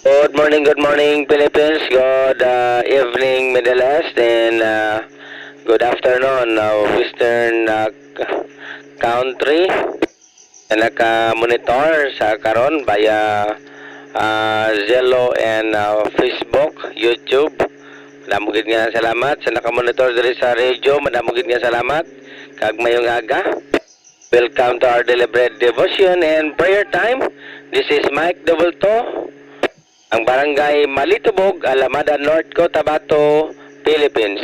Good morning, Philippines. Good evening, Middle East, and good afternoon, Western country. Na naka-monitor sa karon via Zello and Facebook, YouTube. Madamugid nga salamat sa naka-monitor diri sa radio. Madamugid nga salamat. Kag mayong aga. Welcome to our deliberate devotion and prayer time. This is Mike Dovolto, ang barangay Malitubog, Alamada, North Cotabato, Philippines.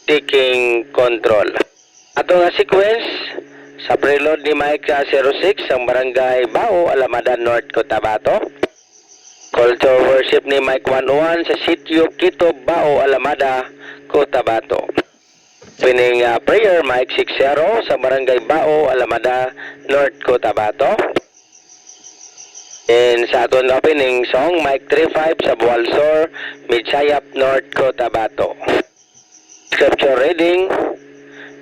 Taking control. Ato nga sequence sa preload ni Mike 06, ang barangay Bao, Alamada, North Cotabato. Call to worship ni Mike 101 sa sitio Quito, Bao, Alamada, Cotabato. Opening prayer Mike 60 sa barangay Bao, Alamada, North Cotabato. And sa aton opening song, Mike 35 sa Bualsor, Midsayap, North Cotabato. Scripture reading,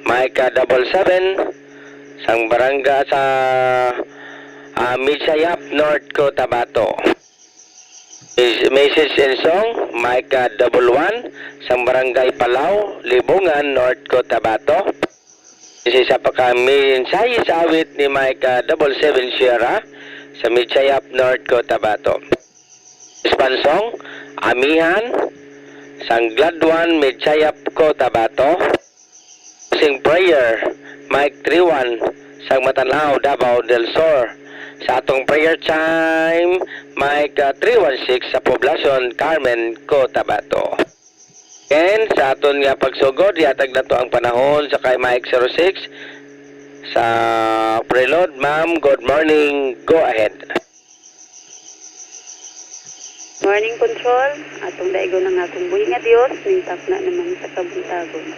Mike 77 sang barangay sa Midsayap, North Cotabato. Message and song, Mike 11 sang barangay Palau, Libungan, North Cotabato. Isa pa kami mensahe sa awit ni Mike 77 Sierra sa Midsayap, North Cotabato. Spansong, Amihan, sang Gladwan, Midsayap, Cotabato. Sing prayer, Mike 31, sang Matanao, Davao del Sur. Sa atong prayer time, Mike 316 sa Poblacion, Carmen, Cotabato. And sa aton nga pagsugod, yatag na to ang panahon sa kay Mike 06 sa preload. Ma'am, good morning. Go ahead. Morning control, atong daigo ng akong buhi nga Dios, ningtap na naman sa kabuntagon.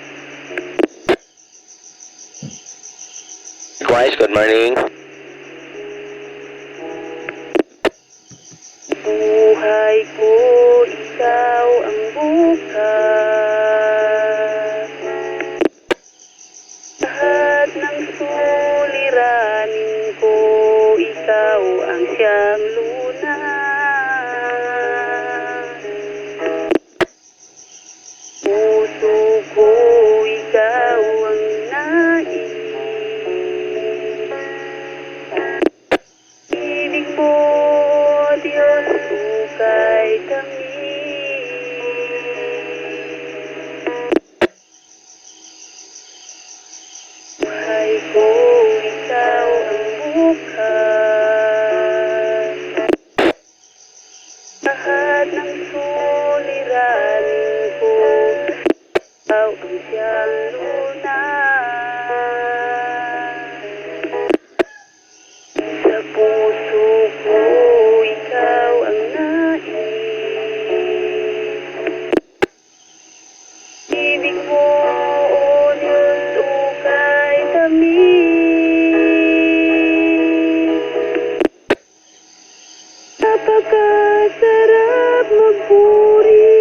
Twice, good morning. Buhay ko, ikaw ang bukas. Lahat ng suliranin ko, ikaw ang siyang lunas. Puso ko, ikaw ang nais. Ibig mo, Diyos, ukay kami. Buhay ko, ikaw ang bukas. Lahat ng suliranin ko, ikaw ang siyang lunas. Sa puso ko, ikaw ang nais. Ibig mo, O Diyos, ukay tamis. Napakasarap magpuri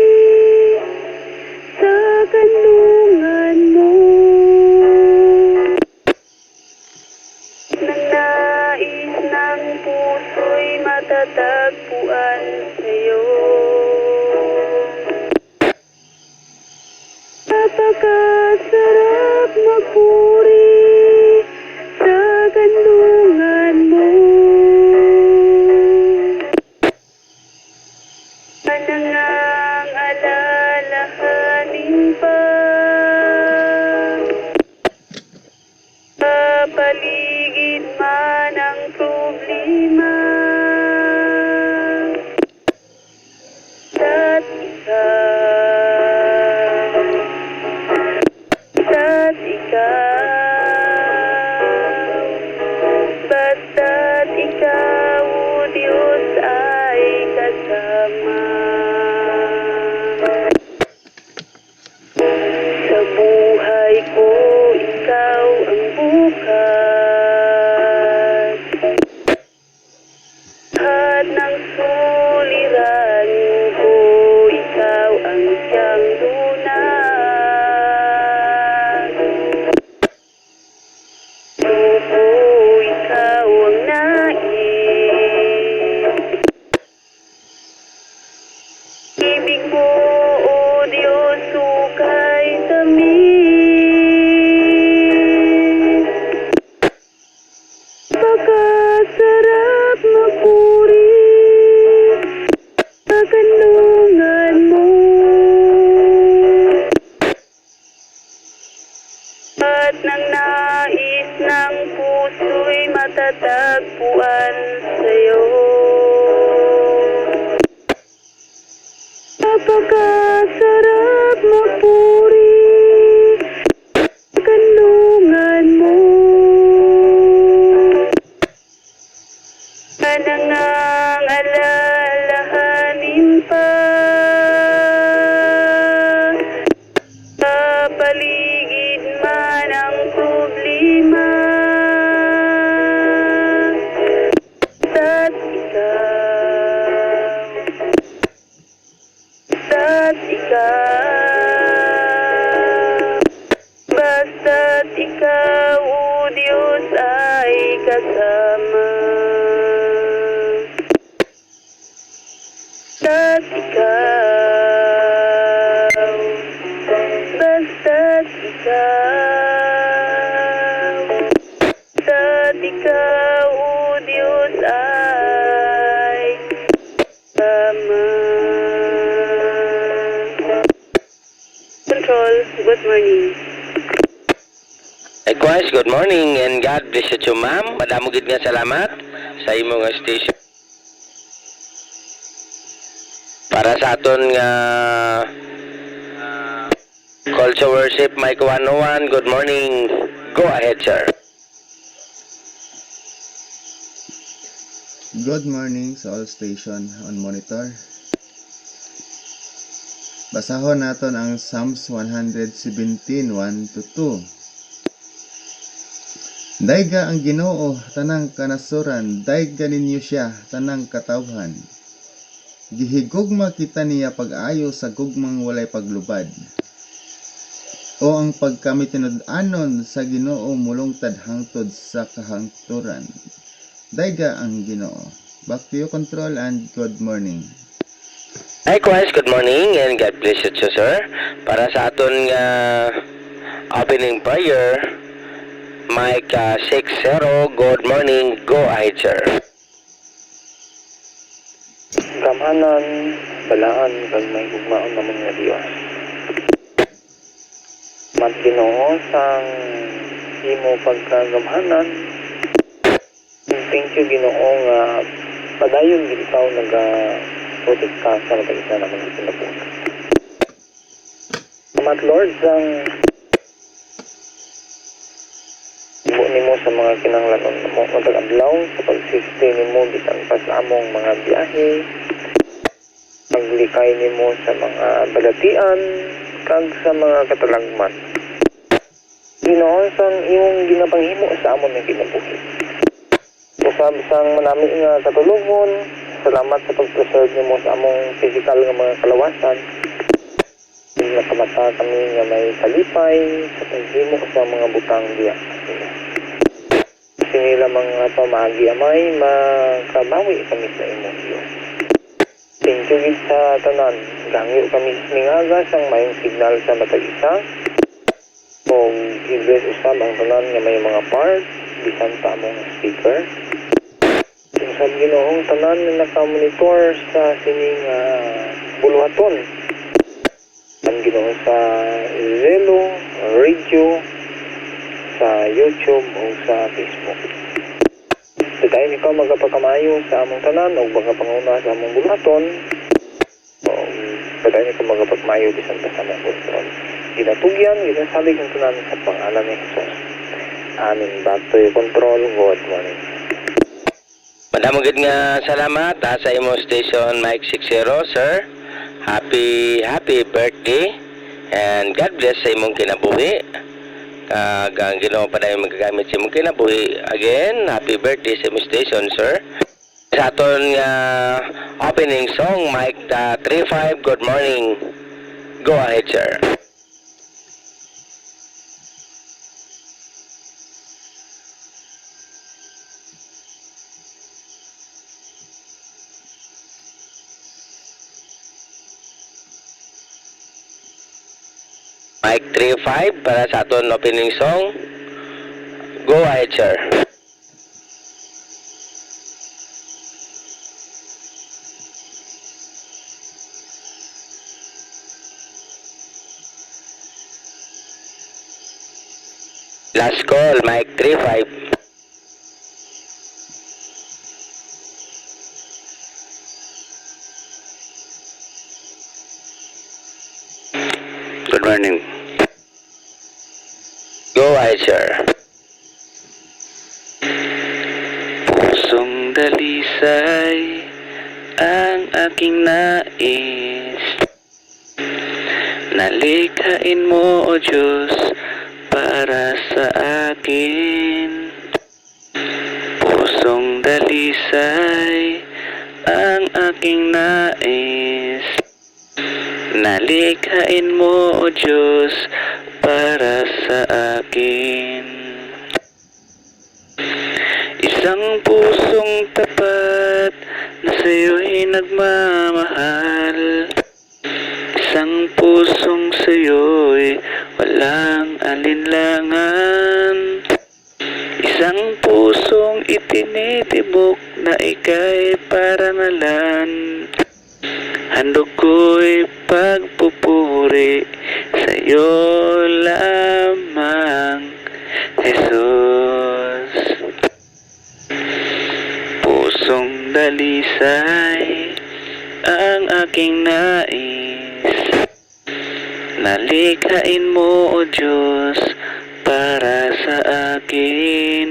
sa kanlungan mo. Nais ng puso'y matatagpuan sa'yo. Napakasarap magpuri sa kanlungan mo. Anangang alalahanin pa paligid man ang problema. Basta't ikaw, o Diyos, ay kasama. Basta't ikaw, basta't ikaw, basta't ikaw, o Diyos, ay kasama. Control, good morning. Likewise, good morning and God bless you too, ma'am. Madamo gid nga salamat sa imong nga station. Para sa aton nga call to worship, Mike 101, good morning. Go ahead, sir. Good morning sa all station on monitor. Basahon naton ang Psalms 117, 1-2. Dayga ang Ginoo tanang kanasuran, dayga ninyo siya tanang katawhan. Gihigugma kita niya pag-ayo sa gugmang walay paglubad. O ang pagkami tinud-anon sa Ginoo mulungtad hangtod sa kahangturan. Dayga ang Ginoo. Back to you, Control, and good morning. Likewise, good morning and God bless you too, sir. Para sa aton nga opening prayer, Mike 60, good morning. Go ahead, sir. Gamhanan, balaan, kag may gugmaon naman nga Dios. Magginoo sang imo pagkagamhanan. Thank you, Ginoo, nga padayon gid ikaw protekta sa mga isa naman sa pinapunta. Salamat, Lord, sang nimo sa mga kinahanglanon mo matag adlaw sa pagsiste nimo bisan pa sa among mga biyahe, paglikay nimo sa mga balatian kag sa mga katalagman. Ginoo, sang imong ginapanghimo sa amon nga kinabuhi. Usab sang manami nga katulungon, salamat sa pag-preserve nimo sa among physical nga mga kalawasan. Nakamata kami nga may kalipay sa paghimo sa mga butang diya. Nila mga pamagi amay makabawi kami sa imong Diyos. Thank you gid sa tanan. Gangyo kami mingaga sang mayong signal sa matag isa. O i-bless usab ang tanan nga may mga parts bisan pa among speaker. Usab Ginoong tanan na naka-monitor sa sining buluhaton. Ang Ginoo sa Zelo, radio, sa YouTube o sa Facebook. Dahil ikaw magapagkamayo sa among tanan o magapanguna sa among bulaton o dahil ikaw magapagkamayo bisan sa among kontrol. Ginatugyan, ginasalig ang tanan sa pangalan ni Jesus. Amin. Back to your control. Good morning. Madamo gid nga salamat sa imong station, Mike 60, sir. Happy birthday and God bless sa imong kinabuhi. Ang Ginoo pa na magagamit sa imong kinabuhi. Again, happy birthday sa imong station, sir. Sa aton opening song, Mike 35, good morning. Go ahead, sir. Mike 35 para sa aton opening song. Go ahead, sir. Last call, Mike 35. Good morning. Go ahead, sir. Pusong dalisay ang aking nais, nalikhain mo, O Diyos, para sa akin. Pusong dalisay ang aking nais, Nalikhain mo, O Diyos, para sa akin. Isang pusong tapat na sa'yo'y nagmamahal. Isang pusong sa'yo'y walang alinlangan. Isang pusong itinitibok na ika'y parangalan. Handog ko'y pagpupuri sa'yo lamang, Jesus. Pusong dalisay ang aking nais. Nalikhain mo, O Diyos, para sa akin.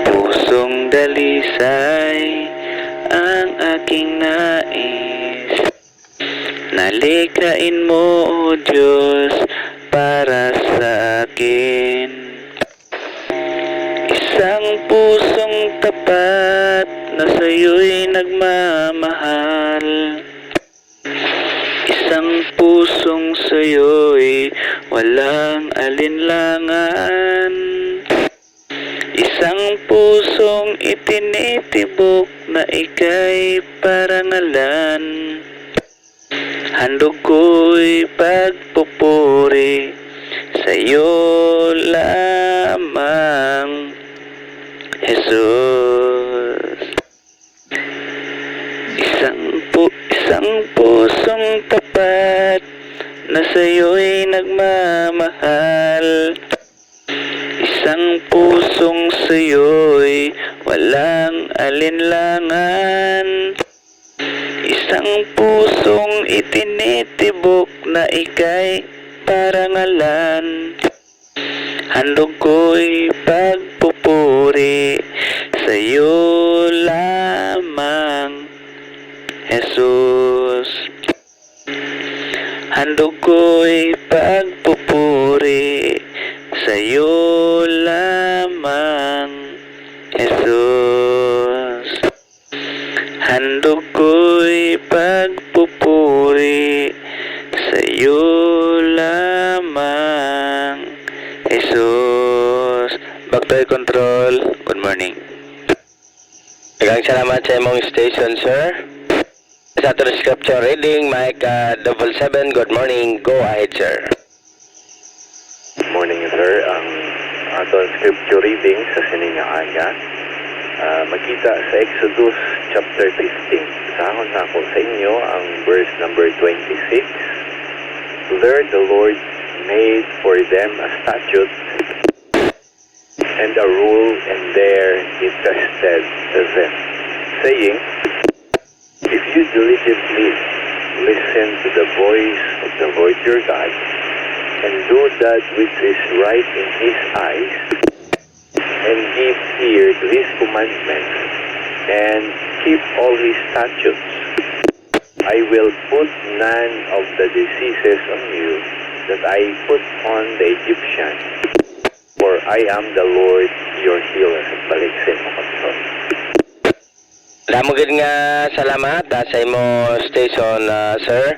Pusong dalisay ang aking nais. Nalikhain mo, O Diyos, para sa akin. Isang pusong tapat na sa'yo'y nagmamahal. Isang pusong sa'yo'y walang alinlangan. Isang pusong itinitibok na ika'y parangalan. Handog ko'y pagpupuri sa'yo lamang, Jesus. Isang pusong tapat na sa'yo'y nagmamahal. Isang pusong sa'yo'y walang alinlangan. Isang pusong itinitibok na ika'y parangalan. Handog ko'y pagpupuri sa'yo lamang, Jesus. Handog ko'y pagpupuri sa'yo lamang, Jesus. Handog ko'y pagpupuri sa'yo lamang, Jesus. Back to control. Good morning. Daghang salamat sa imong station, sir. Sa ating scripture reading, Micah 7:7. Good morning. Go ahead, sir. Morning, sir. Ang aton scripture reading sa siningaaya, makita sa Exodus chapter 15. Sahon na ako sa inyo ang verse number 26. There the Lord made for them a statute and a rule, and there he tested them, saying, if you diligently listen to the voice of the Lord your God, and do that which is right in his eyes, and give ear to his commandments, and keep all his statutes, I will put none of the diseases on you that I put on the Egyptians, for I am the Lord your healer. Balik sa imo kapson. Damo gid nga salamat sa imo station, sir.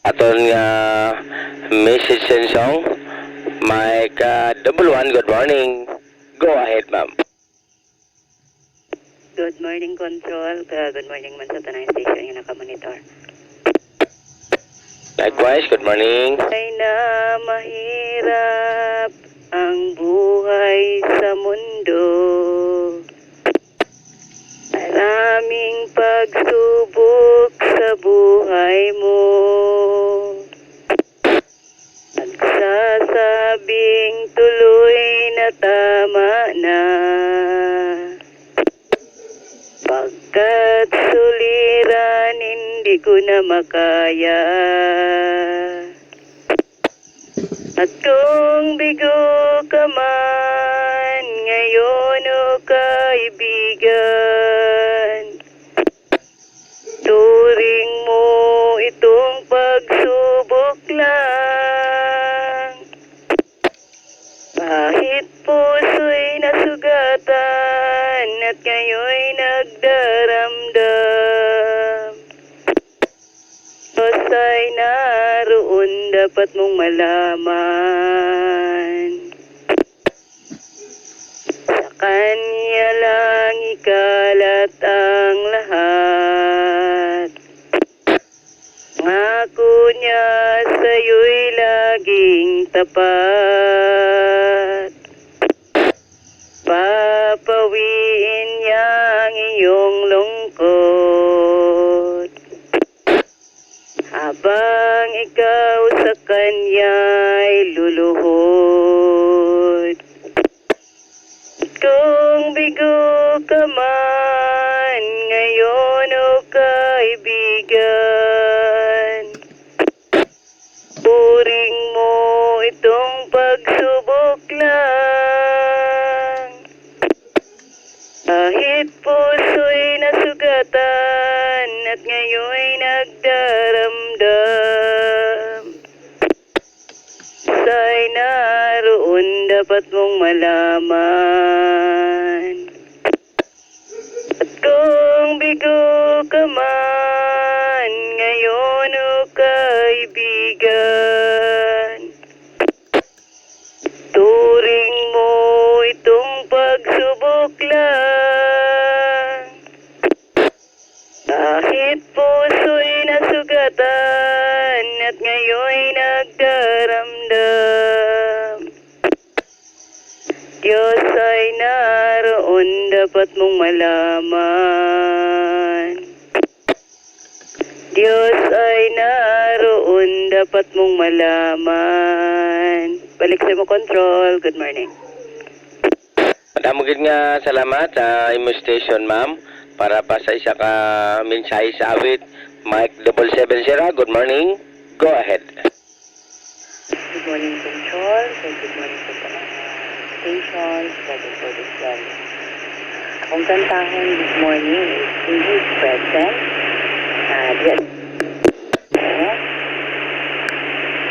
Aton nga message and song, Micah 1:1. Good morning. Go ahead, ma'am. Good morning, Control. Good morning man sa tanang station yung nakamonitor. Likewise, good morning. Ay na mahirap ang buhay sa mundo. Maraming pagsubok sa buhay mo. Nagsasabing tuloy na tama na. Pagkat suliran hindi ko na makaya. At kung bigo ka man ngayon o kaibigan, turing mo itong pagsubok lang. Kahit puso'y nasugatan at ngayo'y nagdaramdam, o dapat mong malaman. Sa Kanya lang ikalat ang lahat. Ngako niya sa'yo'y laging tapat. Papawiin niya ang iyong lungkot. Habang ikaw sa Kanya'y luluhod. Kung bigo ka man ngayon o kaibigan, puring mo itong pagsubok lang. Kahit puso'y nasugatan at ngayon'y nagdaramdam, sa'y naroon dapat mong malaman. At kung bigo ka man ngayon o kaibigan, turing mo itong pagsubok lang. Kahit puso'y nasugatan at ngayon'y nagdaramdam, Diyos ay naroon dapat mong malaman. Diyos ay naroon dapat mong malaman. Balik sa mo control. Good morning. Madamo gid nga salamat sa imo station, ma'am, para pa sa isa ka mensahe sa awit. Mike 770, good morning. Go ahead. Good morning, Control. So, good morning po sa mga stations. Ready for this one. Akong kantahon this morning is In His Presence. Yes.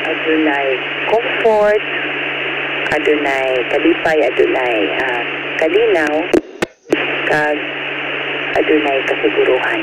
Adunay comfort, adunay kalipay, adunay kalinaw, kag adunay kasiguruhan.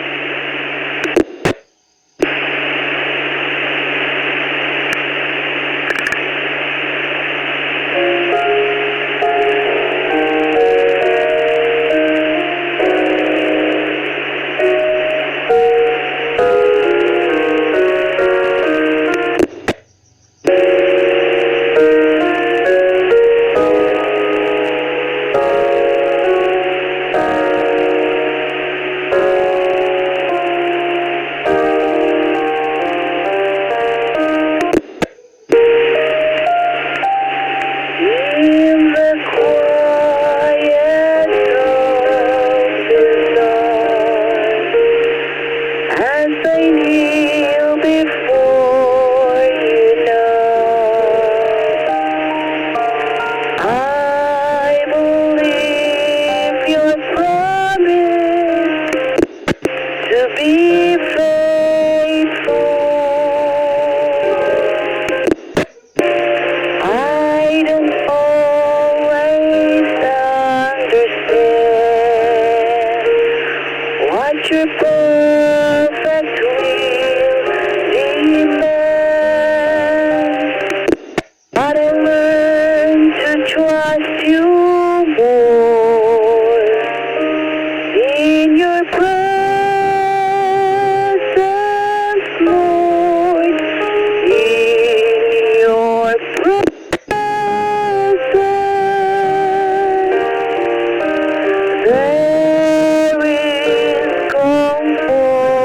Your perfect will demand, but I learned to trust you more in your presence, Lord, in your presence. There is comfort.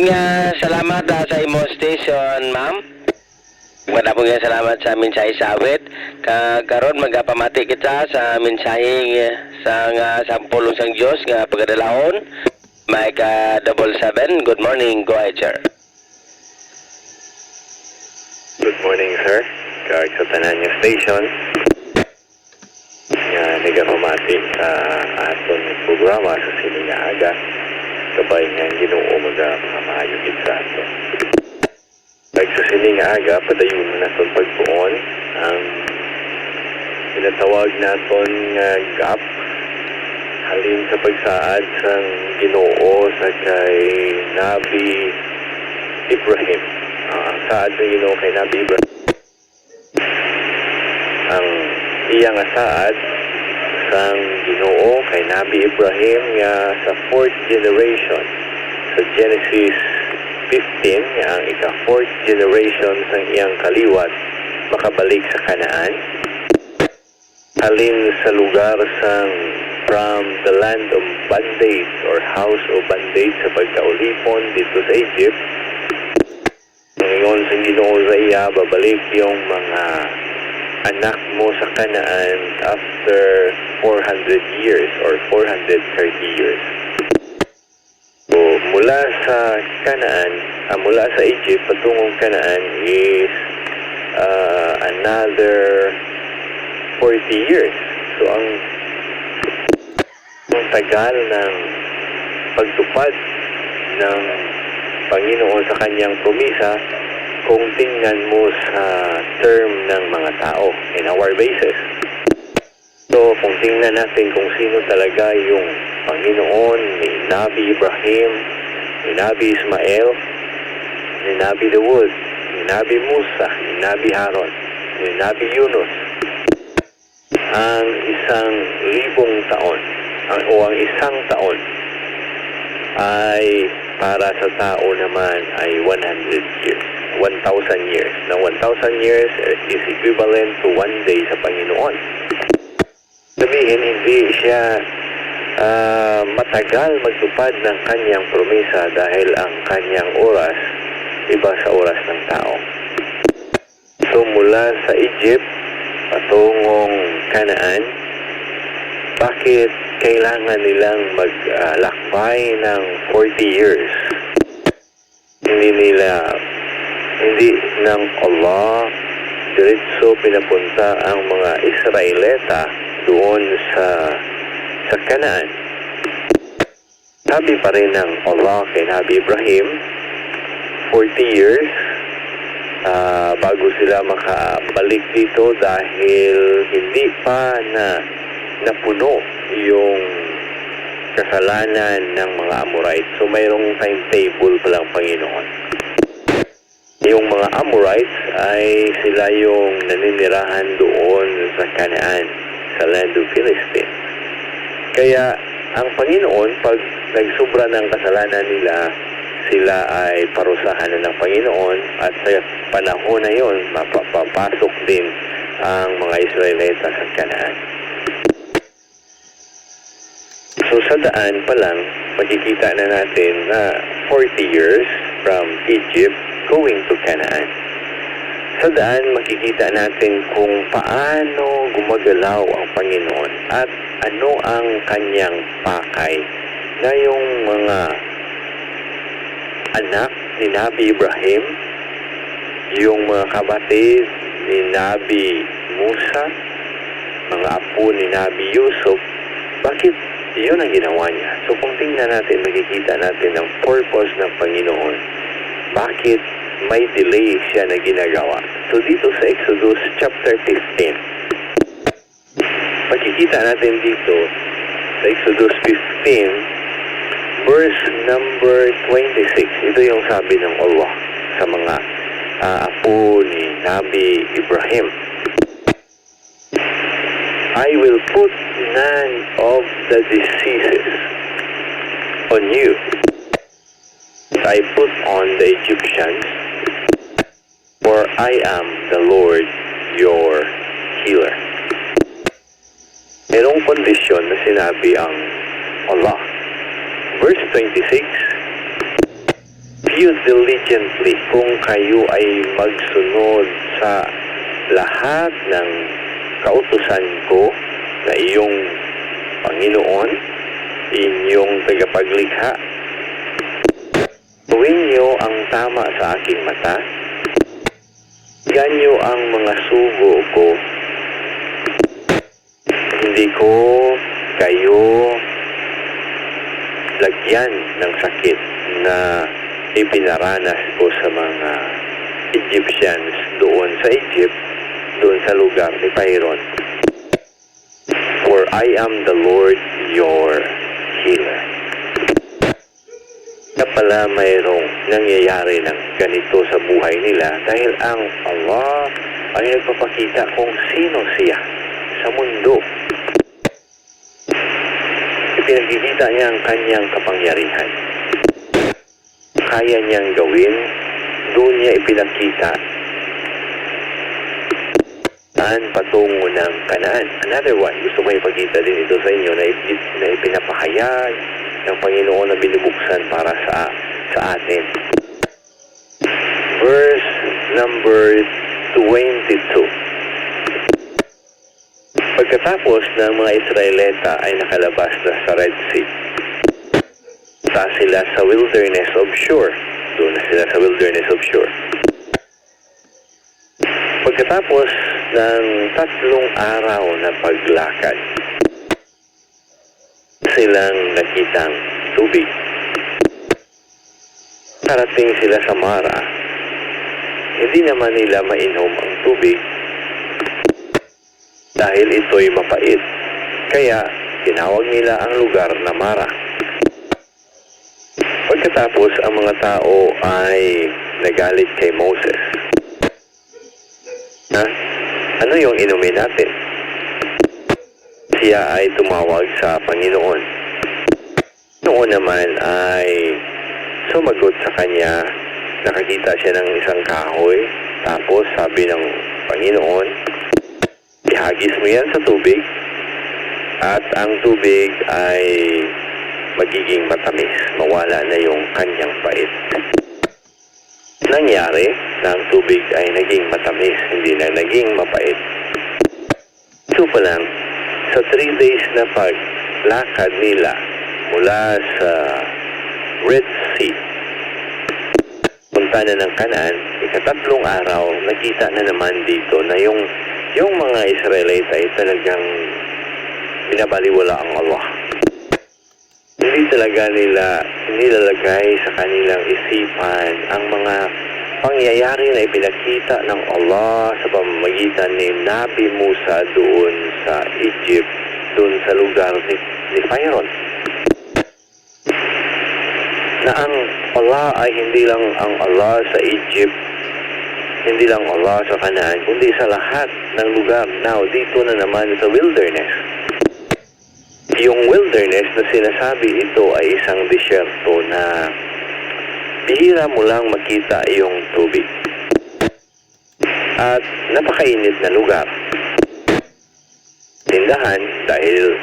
Madapon nga salamat sa imo station, ma'am. Madapon nga salamat sa mensahe sa awit. Karon magapamati kita sa mensahe sa sampulong sang Dios nga pagadalahon. Mike 77. Good morning, go ahead, sir. Good morning, sir. Kag sa tanan nga station. Nga nagapamati sa aton programa sa sining aga. Kabay nga Ginoo magamahayog sa aton. Kag sa sining aga padayon na naton pagtuon ang tinatawag naton nga gap halin sa pagsaad sang Ginoo sa kay Nabi Ibrahim. Ang saad ng Ginoo kay Nabi Ibrahim, ang iyang saad sang Ginoo kay Nabi Ibrahim nga sa 4th generation sa Genesis 15 nga ang ika-4th generation sang iyang kaliwat makabalik sa Kanaan halin sa lugar sang from the land of bondage or house of bondage sa pagkaulipon dito sa Egypt. Ngayon sa Ginoo sa iya, babalik yung mga anak mo sa Kanaan after 400 years or 430 years. So, mula sa Kanaan, mula sa Egypt patungong Kanaan is another 40 years. So, ang tagal ng pagtupad ng Panginoon sa kanyang promisa kung tingnan mo sa term ng mga tao in our basis. So, kung tingnan natin kung sino talaga yung Panginoon ni Nabi Ibrahim, ni Nabi Ismael, ni Nabi Dawud, ni Nabi Musa, ni Nabi Haron, ni Nabi Yunus, ang 1,000 taon o ang isang taon ay para sa tao naman ay 100 years. 1,000 years. Na 1,000 years is equivalent to 1 day sa Panginoon. Sabihin, hindi siya matagal magtupad ng kanyang promisa dahil ang kanyang oras iba sa oras ng tao. So mula sa Egypt patungong Kanaan, bakit kailangan nilang maglakbay ng 40 years? Hindi ng Allah diretso pinapunta ang mga Israelita doon sa Kanaan. Sabi pa rin ng Allah kay Nabi Ibrahim, 40 years bago sila makabalik dito dahil hindi pa napuno yung kasalanan ng mga Amorite. So mayroong timetable palang Panginoon. Yung mga Amorites ay sila yung naninirahan doon sa Kanaan, sa land of Philistine. Kaya ang Panginoon, pag nagsubra ng kasalanan nila, sila ay parusahan na ng Panginoon at sa panahon na yun, mapapasok din ang mga Israelita sa Kanaan. So sa daan pa lang, makikita na natin na 40 years from Egypt going to Canaan. Sa daan, makikita natin kung paano gumagalaw ang Panginoon at ano ang kanyang pakay na yung mga anak ni Nabi Ibrahim, yung mga kapatid ni Nabi Musa, mga apo ni Nabi Yusuf. Bakit yun ang ginawa niya? So kung tingnan natin, makikita natin ang purpose ng Panginoon. Bakit may delay siya na ginagawa? So dito sa Exodus chapter 15, makikita natin dito sa Exodus 15 verse number 26. Ito yung sabi ng Allah sa mga apo ni Nabi Ibrahim. I will put none of the diseases on you that I put on the Egyptians, for I am the Lord your healer. Merong kondisyon na sinabi ang Allah. Verse 26, If you diligently, kung kayo ay magsunod sa lahat ng kautusan ko na iyong Panginoon, inyong tagapaglikha, gawin niyo ang tama sa aking mata, ganyo ang mga sugo ko, hindi ko kayo lagyan ng sakit na ipinaranas ko sa mga Egyptians doon sa Egypt, doon sa lugar ni Pharaoh. For I am the Lord your healer. Na pala mayroong nangyayari ng ganito sa buhay nila dahil ang Allah ay nagpapakita kung sino siya sa mundo. Ipinagkikita niya ang kanyang kapangyarihan. Kaya niyang gawin, doon niya ipinakita saan patungo ng Kanaan. Another one, gusto ko ipakita din ito sa inyo na ipinapahayag ng Panginoon na binubuksan para sa atin. Verse number 22. Pagkatapos ng mga Israelita ay nakalabas na sa Red Sea, punta sila sa wilderness of Shur. Doon na sila sa wilderness of Shur. Pagkatapos ng 3 araw na paglakad, silang nakitang tubig. Karating sila sa Mara. Hindi naman nila mainom ang tubig dahil ito'y mapait. Kaya tinawag nila ang lugar na Mara. Pagkatapos, ang mga tao ay nagalit kay Moses. Ano yung inumin natin? Siya ay tumawag sa Panginoon. Noon naman ay sumagot sa kanya. Nakakita siya ng isang kahoy. Tapos sabi ng Panginoon, ihagis mo yan sa tubig at ang tubig ay magiging matamis. Mawala na yung kanyang pait. Nangyari na ang tubig ay naging matamis, hindi na naging mapait. So pa lang, sa 3 days na paglakad nila mula sa Red Sea, punta na ng Kanaan, ika-3 araw, nakita na naman dito na yung mga Israelita ay talagang binabaliwala ang Allah. Hindi talaga nila nilalagay sa kanilang isipan ang mga pangyayari na ipinakita ng Allah sa pamamagitan ni Nabi Musa doon sa Egypt, doon sa lugar ni Pharaoh. Na ang Allah ay hindi lang ang Allah sa Egypt, hindi lang Allah sa Kanaan, kundi sa lahat ng lugar. Now, dito na naman sa wilderness. Yung wilderness na sinasabi, ito ay isang disyerto na bihira mo lang makita yung tubig. At napakainit na lugar. Tindahan dahil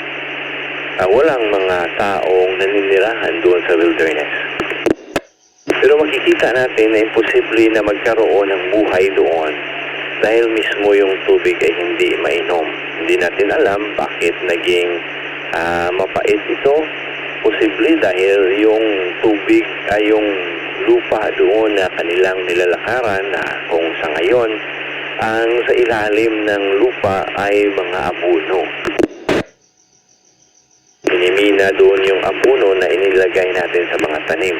walang mga taong naninirahan doon sa wilderness. Pero makikita natin na imposible na magkaroon ng buhay doon dahil mismo yung tubig ay hindi mainom. Hindi natin alam bakit naging mapait ito. Posible dahil yung tubig ay yung lupa doon na kanilang nilalakaran na kung sa ngayon ang sa ilalim ng lupa ay mga abuno. Inimina doon yung abuno na inilagay natin sa mga tanim.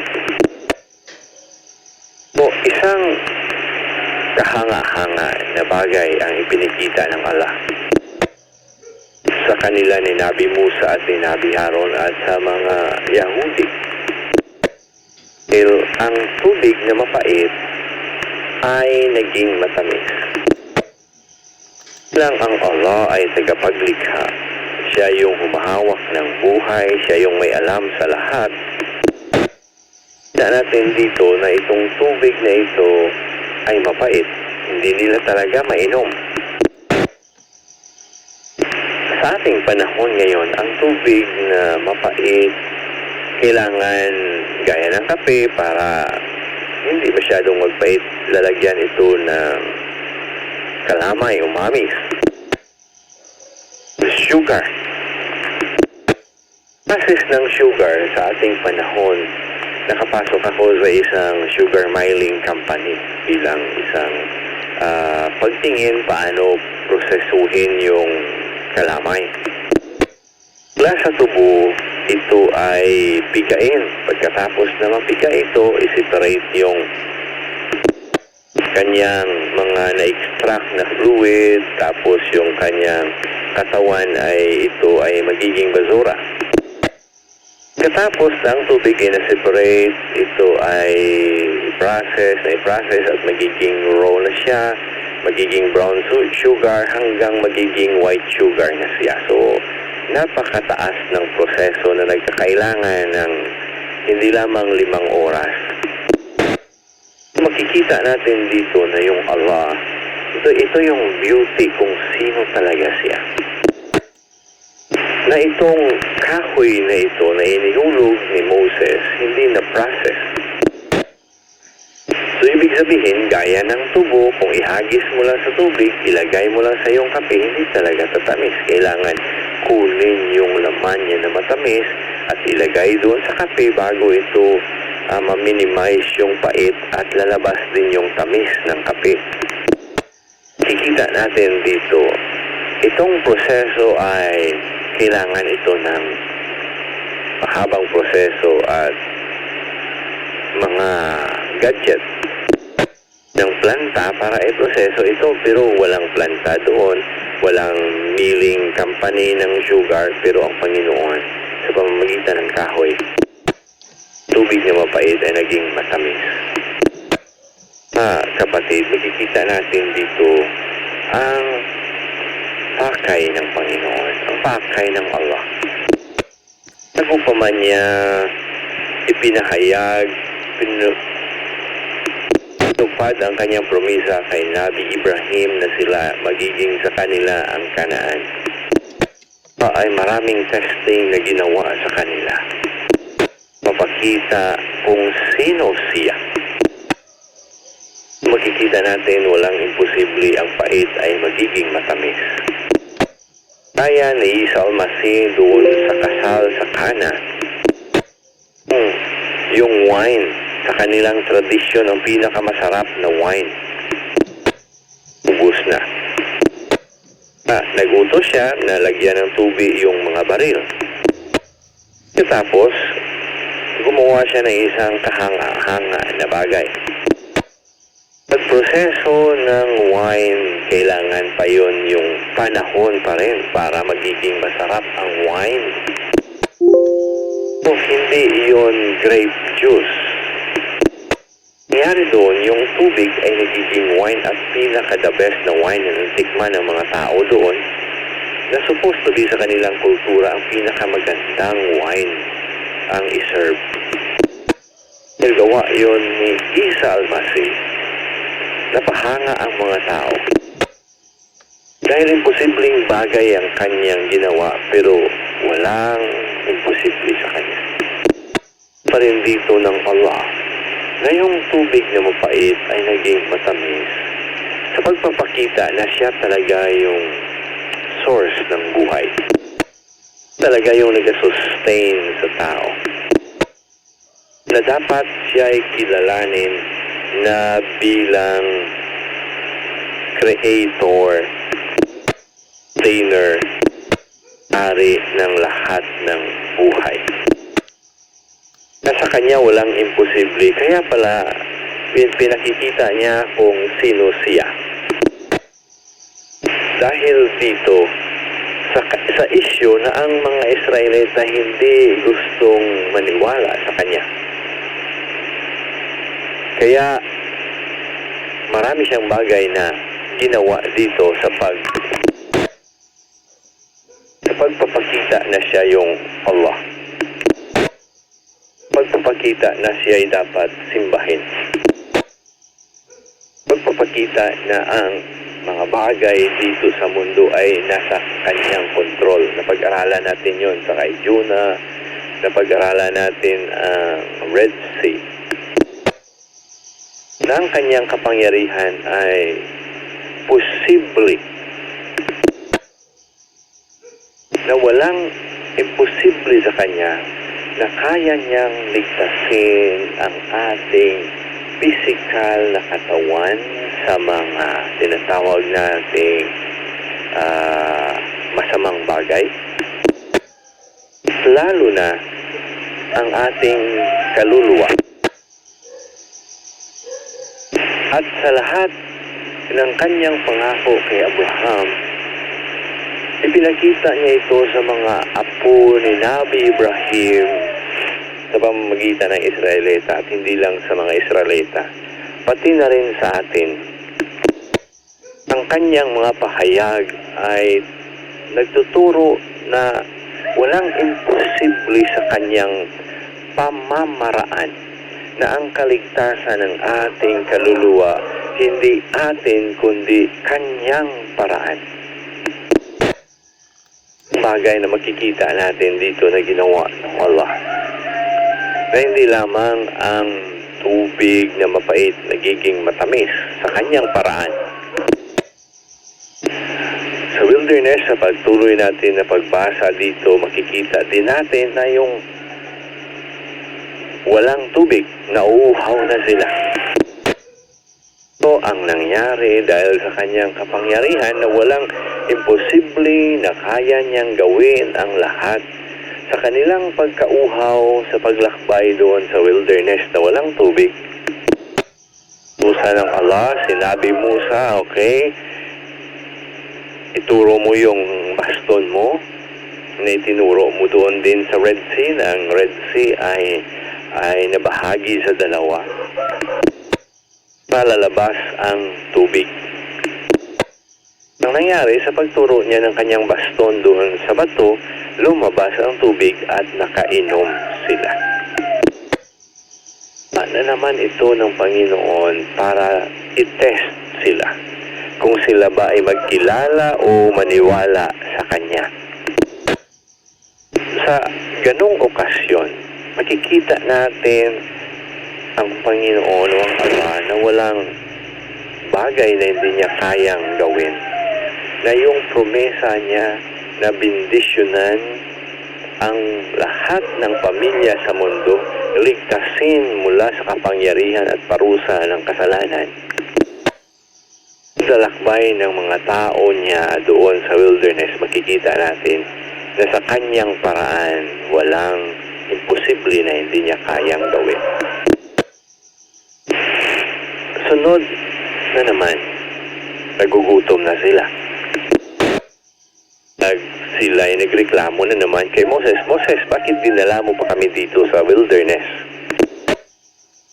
So, isang kahanga-hanga na bagay ang ipinakita ng Allah sa kanila ni Nabi Musa at ni Nabi Haron at sa mga Yahudi. Dahil ang tubig na mapait ay naging matamis. Lang ang Allah ay tagapaglikha. Siya yung humahawak ng buhay, siya yung may alam sa lahat. Na natin dito na itong tubig na ito ay mapait. Hindi nila talaga mainom. Sa ating panahon ngayon, ang tubig na mapait, kailangan gaya ng kape para masyadong magpait, lalagyan ito ng kalamay, umamis. Sugar. Process ng sugar sa ating panahon, nakapasok ako sa isang sugar milling company bilang isang pagtingin paano prosesuhin yung kalamay. Mula sa tubo, ito ay pigain. Pagkatapos na mapiga ito, i-separate yung kanyang mga na-extract na fluid, tapos yung kanyang katawan ay ito ay magiging basura. Katapos ng tubig ay na-separate, ito ay process at magiging raw na siya, magiging brown sugar hanggang magiging white sugar na siya. So, napakataas ng proseso na nagkakailangan ng hindi lamang 5 oras. Makikita natin dito na yung Allah, ito yung beauty kung sino talaga siya. Na itong kahoy na ito na inihulog ni Moses, hindi na process. So, ibig sabihin, gaya ng tubo, kung ihagis mo lang sa tubig, ilagay mo lang sa iyong kape, hindi talaga tatamis. Kailangan kunin yung laman niya na matamis at ilagay doon sa kape bago ito ma-minimize yung pait at lalabas din yung tamis ng kape. Kikita natin dito, itong proseso ay kailangan ito ng mahabang proseso at mga gadget ng planta para i-proseso ito, pero walang planta doon, walang milling company ng sugar, pero ang Panginoon sa pamamagitan ng kahoy, tubig na mapait ay naging matamis. Kapatid, makikita natin dito ang pakay ng Panginoon, ang pakay ng Allah. Bago pa man niya ipinahayag, pinutupad ang kanyang promisa kay Nabi Ibrahim na sila magiging sa kanila ang Kanaan, ay maraming testing na ginawa sa kanila. Mapakita kung sino siya. Makikita natin walang imposible, ang pait ay magiging matamis. Kaya ni Isa al-Masih doon sa kasal sa Cana, yung wine sa kanilang tradisyon, ang pinakamasarap na wine, ubus na. Nagutos siya na lagyan ng tubig yung mga baril. Tapos, gumawa siya ng isang kahanga-hanga na bagay. Pagproseso ng wine, kailangan pa yun yung panahon pa rin para magiging masarap ang wine. So, hindi yun grape juice. Nangyari doon, yung tubig ay nagiging wine at pinaka-the best na wine na natikman ng mga tao doon na supposed to be sa kanilang kultura ang pinakamagandang wine ang iserve. Nagawa yun ni Isa al-Masih. Napahanga ang mga tao. Dahil imposibleng bagay ang kanyang ginawa, pero walang imposible sa kanya. Pa rin dito ng Allah na yung tubig na mapait ay naging matamis sa pagpapakita na siya talaga yung source ng buhay. Talaga yung nag-sustain sa tao. Na dapat siya ay kilalanin na bilang creator, sustainer, ari ng lahat ng buhay. Sa kanya walang imposible, kaya pala pinakikita niya kung sino siya. Dahil dito, sa isyu na ang mga Israelita hindi gustong maniwala sa kanya. Kaya marami siyang bagay na ginawa dito sa pagpapakita na siya yung Allah. Pagpapakita na siya ay dapat simbahin. Pagpapakita na ang mga bagay dito sa mundo ay nasa kanyang kontrol. Napag-aralan natin yon sa kay Jonah, napag-aralan natin ang Red Sea. na ang kanyang kapangyarihan ay posible, na walang imposible sa kanya, na kaya niyang ligtasin ang ating physical na katawan sa mga tinatawag nating masamang bagay, lalo na ang ating kaluluwa. At sa lahat ng kanyang pangako kay Abraham, ipinakita niya ito sa mga apo ni Nabi Ibrahim sa pamamagitan ng Israelita, at hindi lang sa mga Israelita, pati na rin sa atin. Ang kanyang mga pahayag ay nagtuturo na walang imposible sa kanyang pamamaraan, na ang kaligtasan ng ating kaluluwa hindi atin kundi kanyang paraan. Bagay na makikita natin dito na ginawa ng Allah, na hindi lamang ang tubig na mapait nagiging matamis sa kanyang paraan. Sa wilderness, sa pagtuloy natin na pagbasa dito, makikita din natin na yung walang tubig, nauuhaw na sila. Ito ang nangyari dahil sa kanyang kapangyarihan na walang imposible, na kaya niyang gawin ang lahat. Sa kanilang pagkauhaw sa paglakbay doon sa wilderness na walang tubig, Musa ng Allah, sinabi Musa, okay, ituro mo yung baston mo na itinuro mo doon din sa Red Sea, na ang Red Sea ay nabahagi sa dalawa, palalabas ang tubig. Ang nangyari sa pagturo niya ng kanyang baston doon sa bato, lumabas ang tubig at nakainom sila. Na naman ito ng Panginoon para i-test sila kung sila ba ay magkilala o maniwala sa Kanya. Sa ganong okasyon, makikita natin ang Panginoon o ang Ama na walang bagay na hindi niya kayang gawin. Na yung promesa niya na bendisyonan ang lahat ng pamilya sa mundo, ligtasin mula sa kapangyarihan at parusa ng kasalanan. Sa lakbay ng mga tao niya doon sa wilderness, makikita natin na sa kanyang paraan, walang imposible na hindi niya kayang gawin. Sunod na naman, nagugutom na sila. Sila ay nagreklamo na naman kay Moses, Moses, bakit dinala mo pa kami dito sa wilderness?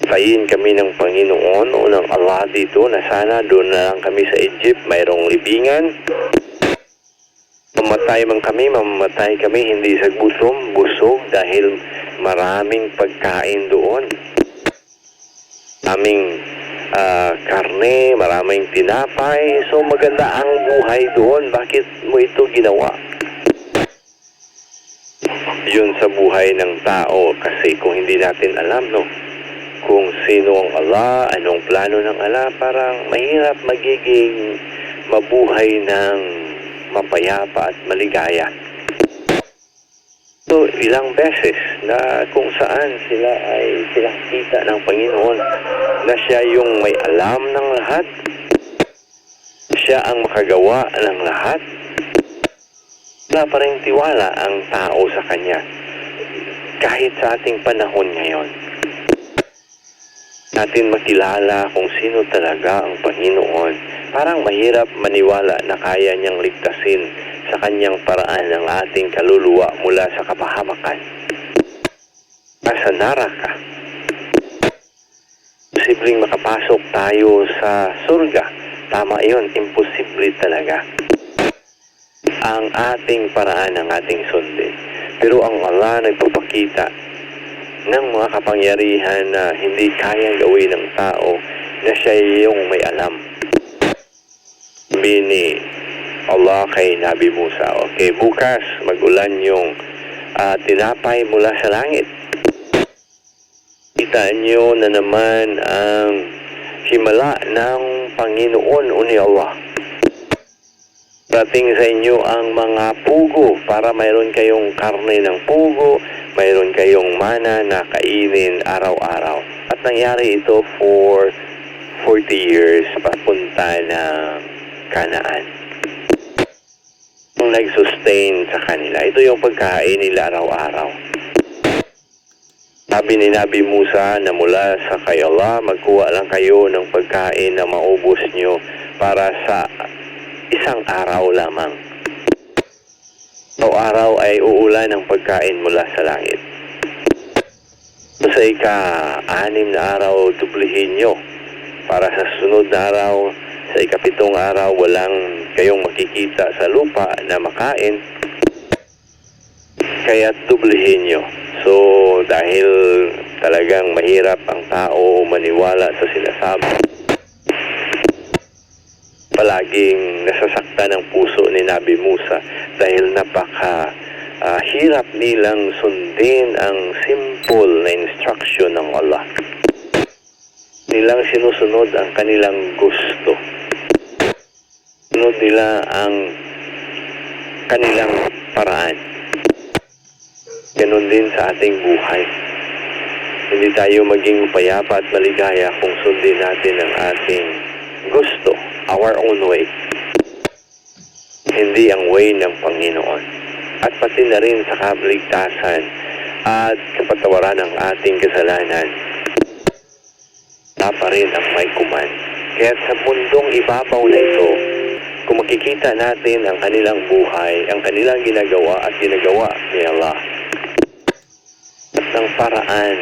Tayin kami ng Panginoon o ng Allah dito na sana doon na lang kami sa Egypt, mayroong libingan. Mamamatay kami hindi sa gutom, busog dahil maraming pagkain doon. Maraming karne, maraming tinapay, so maganda ang buhay doon. Bakit mo ito ginawa? Yun sa buhay ng tao, kasi kung hindi natin alam kung sino ang Allah, anong plano ng Allah, parang mahirap magiging mabuhay ng mapayapa at maligaya. So, ilang beses na kung saan sila ay pinakita ng Panginoon na siya yung may alam ng lahat, siya ang makagawa ng lahat. Wala pa rin tiwala ang tao sa Kanya. Kahit sa ating panahon ngayon, natin makilala kung sino talaga ang Panginoon. Parang mahirap maniwala na kaya niyang ligtasin sa Kanyang paraan ng ating kaluluwa mula sa kapahamakan. Nasa naraka. Posibleng makapasok tayo sa surga. Tama yun, imposible talaga ang ating paraan ng ating sundin. Pero ang Allah nagpapakita ng mga kapangyarihan na hindi kayang gawin ng tao, na siya yung may alam. Sabi ni Allah kay Nabi Musa, okay, bukas magulan yung tinapay mula sa langit. Kita nyo na naman ang himala ng Panginoon o ni Allah. Dating sa inyo ang mga pugo para mayroon kayong karne ng pugo, mayroon kayong mana na kainin araw-araw. At nangyari ito for 40 years papunta ng Kanaan. Ang nag-sustain sa kanila, ito yung pagkain nila araw-araw. Sabi ni Nabi Musa na mula sa kay Allah, magkuha lang kayo ng pagkain na maubos nyo para sa isang araw lamang. Araw-araw ay uulan ng pagkain mula sa langit. So, sa ika-6 na araw, dublihin nyo. Para sa sunod na araw, sa ika-7 araw, walang kayong makikita sa lupa na makain. Kaya dublihin nyo. So, dahil talagang mahirap ang tao maniwala sa sinasabi, palaging nasasaktan ang puso ni Nabi Musa dahil hirap nilang sundin ang simple na instruction ng Allah. Nilang sinusunod ang kanilang gusto. Sunod nila ang kanilang paraan. Ganon din sa ating buhay. Hindi tayo maging payapa at maligaya kung sundin natin ang ating gusto, our own way. Hindi ang way ng Panginoon. At pati na rin sa kaligtasan at kapatawaran ng ating kasalanan, pa rin ang may kuman. Kaya sa mundong ibabaw na ito, kung makikita natin ang kanilang buhay, ang kanilang ginagawa at ginagawa ni Allah, at ang paraan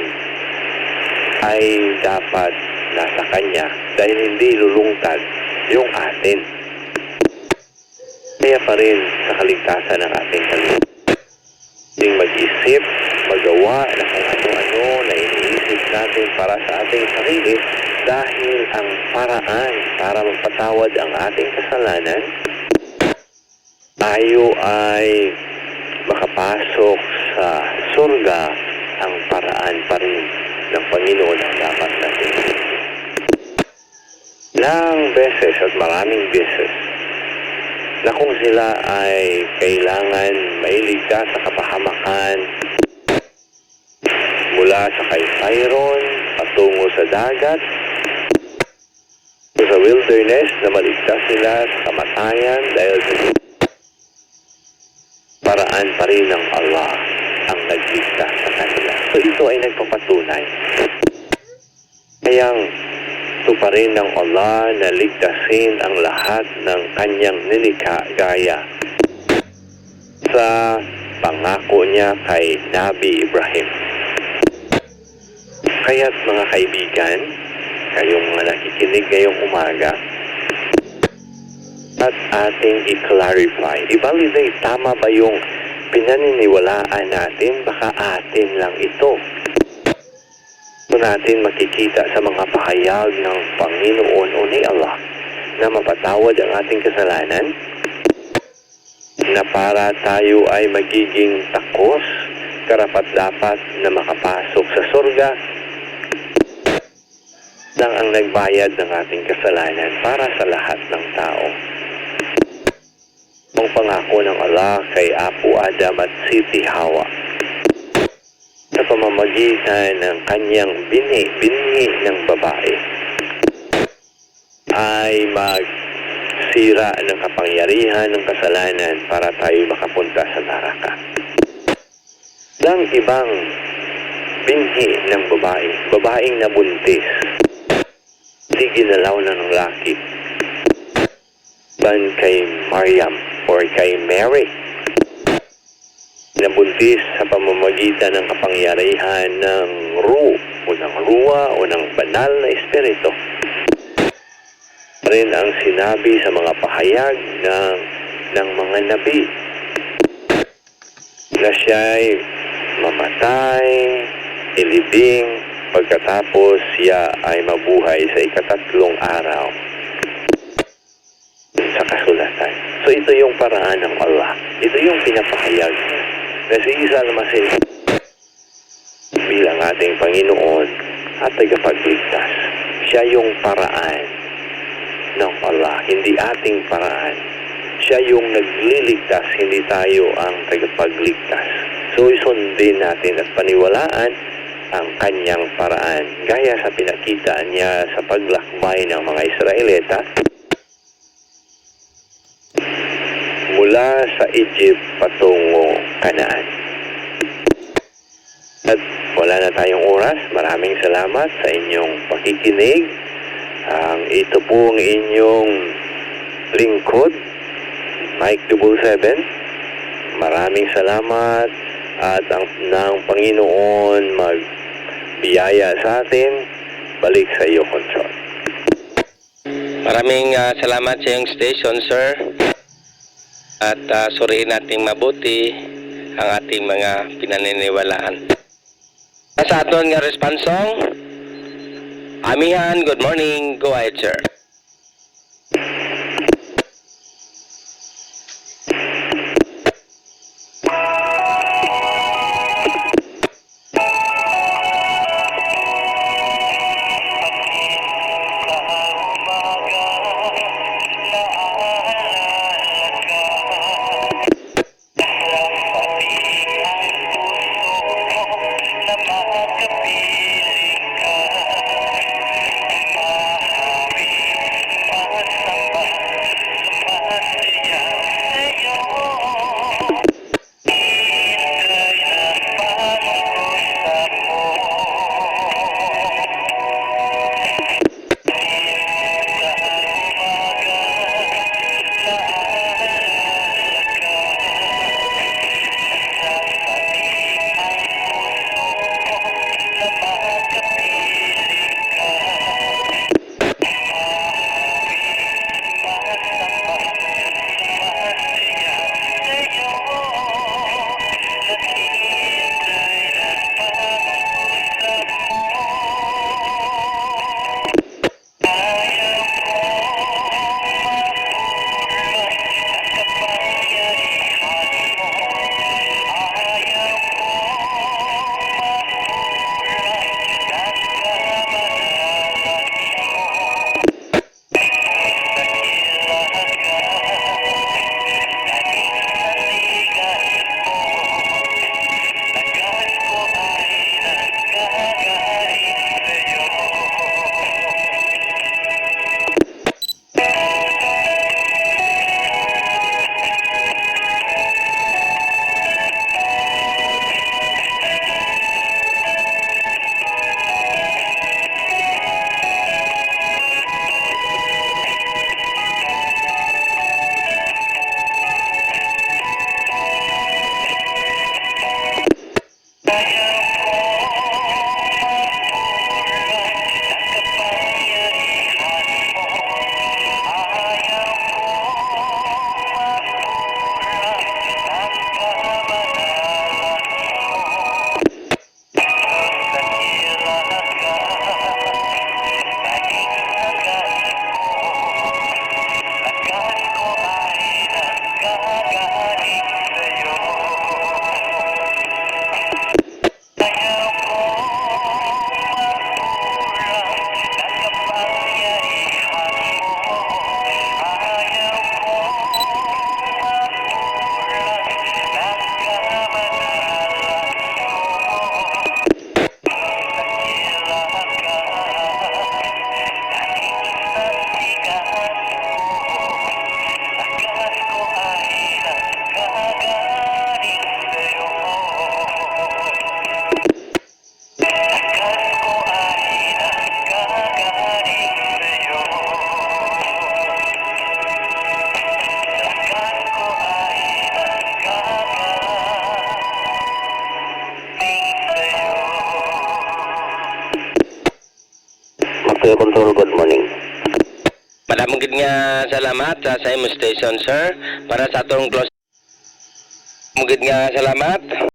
ay dapat nasa Kanya dahil hindi lulungtad yung atin. Kaya pa rin sa kaligtasan ng ating kaluluwa. Ating mag-isip, magawa na kung ano-ano na iniisip natin para sa ating sarili dahil ang paraan para magpatawad ang ating kasalanan, tayo ay makapasok sa surga. Ang paraan pa rin ng Panginoon ang dapat natin. Ilang beses at maraming beses na kung sila ay kailangan mailigtas sa kapahamakan mula sa kay Pharaoh patungo sa dagat, sa wilderness na maligtas sila sa kamatayan dahil sa paraan pa rin ng Allah ang nagligtas sa kanila. So ito ay nagpapatunay. Kayang ito pa rin ng Allah na ligtasin ang lahat ng kanyang nilikha gaya sa pangako niya kay Nabi Ibrahim. Kaya't mga kaibigan, kayong mga nakikinig ngayong umaga, at ating i-clarify, i-validate, tama ba yung pinaniniwalaan natin? Baka atin lang ito. Ito natin makikita sa mga pahayag ng Panginoon o ni Allah na mapatawad ang ating kasalanan, na para tayo ay magiging takos, karapat-dapat na makapasok sa surga, lang ang nagbayad ng ating kasalanan para sa lahat ng tao. Ang pangako ng Allah kay Apo Adam at Siti Hawa sa pamamagitan ng kanyang binhi ng babae ay magsira ng kapangyarihan ng kasalanan para tayo makapunta sa naraka. Ang ibang binhi ng babae, babaeng nabuntis, hindi ginalaw na ng laki, ban kay Maryam or kay Mary, nabuntis sa pamamagitan ng kapangyarihan ng ruwa o ng banal na espiritu. Rin ang sinabi sa mga pahayag ng mga nabi na siya'y mamatay, ilibing, pagkatapos siya ay mabuhay sa ika-3 araw sa kasulatan. So ito yung paraan ng Allah. Ito yung pinapahayag na si Isa al-Masih bilang ating Panginoon at tagapagligtas. Siya yung paraan ng Allah, hindi ating paraan. Siya yung nagliligtas, hindi tayo ang tagapagligtas. So isundin natin at paniwalaan ang kanyang paraan. Gaya sa pinakita niya sa paglakbay ng mga Israelita mula sa Egypt patungo Canaan. At wala na tayong oras. Maraming salamat sa inyong pakikinig. Ito po ang inyong lingkod, Mike 777. Maraming salamat at ng Panginoon magbiyaya sa atin. Balik sa iyo, Control. Maraming salamat sa iyong station, sir. At suriin nating mabuti ang ating mga pinaniniwalaan. Sa aton nga responsong, Amihan, good morning. Go ahead, sir. Kuya Control, good morning. Madamong gid nga salamat sa imo station, sir. Para sa atong close. Mugid nga salamat.